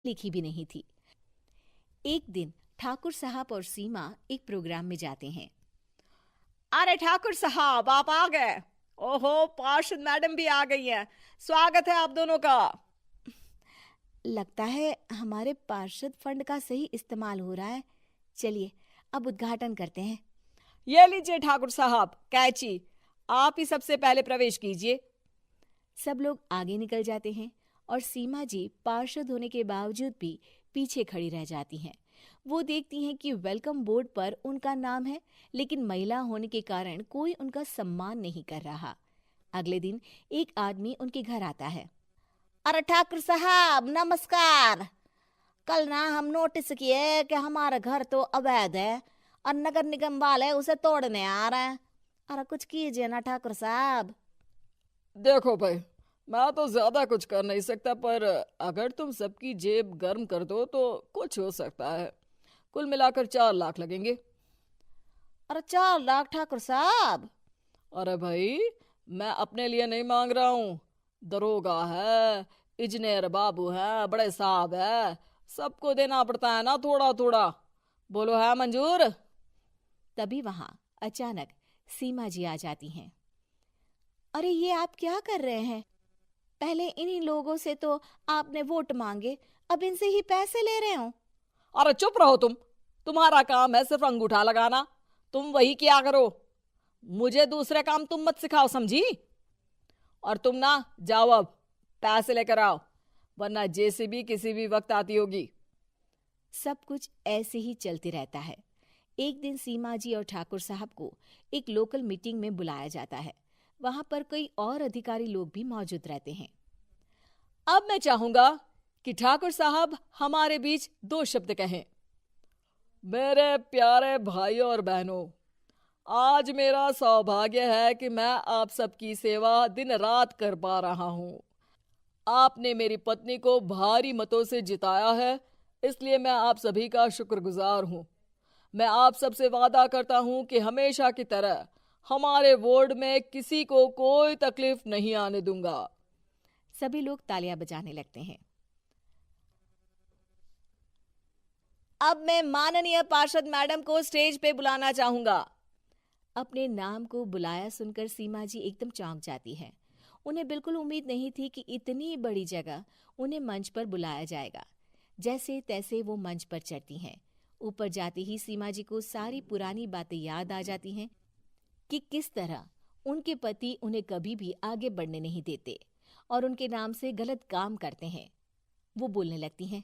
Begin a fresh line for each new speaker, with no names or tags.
लिखी भी नहीं थी। एक दिन ठाकुर साहब और सीमा एक प्रोग्राम में जाते हैं।
अरे ठाकुर साहब, आप आ गए। ओहो, पार्षद मैडम भी आ गई हैं। स्वागत है आप दोनों का।
लगता है हमारे पार्षद फंड का सही इस्तेमाल हो रहा है। चलिए अब उद्घाटन करते हैं।
ये लीजिए ठाकुर साहब, कैची। आप ही सबसे पहले प्रवेश कीजिए।
सब लोग आगे निकल जाते हैं और सीमा जी पार्षद होने के बावजूद भी पीछे खड़ी रह जाती हैं। वो देखती हैं कि वेलकम बोर्ड पर उनका नाम है, लेकिन महिला होने के कारण कोई उनका सम्मान नहीं कर रहा। अगले दिन एक आदमी उनके घर आता है।
अरे ठाकुर साहब नमस्कार। कल ना हम नोटिस किए कि हमारा घर तो अवैध है और नगर निगम वाले उसे तोड़ने आ रहे हैं। अरे कुछ कीजिए ना ठाकुर साहब।
देखो भाई, मैं तो ज्यादा कुछ कर नहीं सकता, पर अगर तुम सबकी जेब गर्म कर दो तो कुछ हो सकता है। कुल मिलाकर 4 लाख लगेंगे।
अरे 4 लाख ठाकुर साहब?
अरे भाई, मैं अपने लिए नहीं मांग रहा हूँ। दरोगा है, इंजीनियर बाबू है, बड़े साहब है, सबको देना पड़ता है ना थोड़ा थोड़ा। बोलो, है मंजूर?
तभी वहां अचानक सीमा जी आ जाती हैं। अरे ये आप क्या कर रहे हैं? पहले इन्हीं लोगों से तो आपने वोट मांगे, अब इनसे ही पैसे ले रहे हो।
अरे चुप रहो तुम। तुम्हारा काम है सिर्फ अंगूठा लगाना। तुम वही किया करो। मुझे दूसरे काम तुम मत सिखाओ, समझी? और तुम ना जाओ, अब पैसे लेकर आओ, वरना जेसीबी किसी भी वक्त आती होगी।
सब कुछ ऐसे ही चलते रहता है। एक दिन सीमा जी और ठाकुर साहब को एक लोकल मीटिंग में बुलाया जाता है। वहां पर कई और अधिकारी लोग भी मौजूद रहते हैं।
अब मैं चाहूंगा कि ठाकुर साहब हमारे बीच 2 शब्द कहें। मेरे प्यारे भाइयों और बहनों, आज मेरा सौभाग्य है कि मैं आप सबकी सेवा दिन रात कर पा रहा हूं। आपने मेरी पत्नी को भारी मतों से जिताया है, इसलिए मैं आप सभी का शुक्रगुजार हूं। मैं आप सबसे वादा करता हूं कि हमेशा की तरह हमारे वार्ड में किसी को कोई तकलीफ नहीं आने दूंगा।
सभी लोग तालियां बजाने लगते हैं।
अब मैं माननीय पार्षद मैडम को स्टेज पे बुलाना चाहूंगा।
अपने नाम को बुलाया सुनकर सीमा जी एकदम चौंक जाती है। उन्हें बिल्कुल उम्मीद नहीं थी कि इतनी बड़ी जगह उन्हें मंच पर बुलाया जाएगा। जैसे तैसे वो मंच पर चढ़ती हैं। ऊपर जाते ही सीमा जी को सारी पुरानी बातें याद आ जाती हैं कि किस तरह उनके पति उन्हें कभी भी आगे बढ़ने नहीं देते और उनके नाम से गलत काम करते हैं। वो बोलने लगती हैं।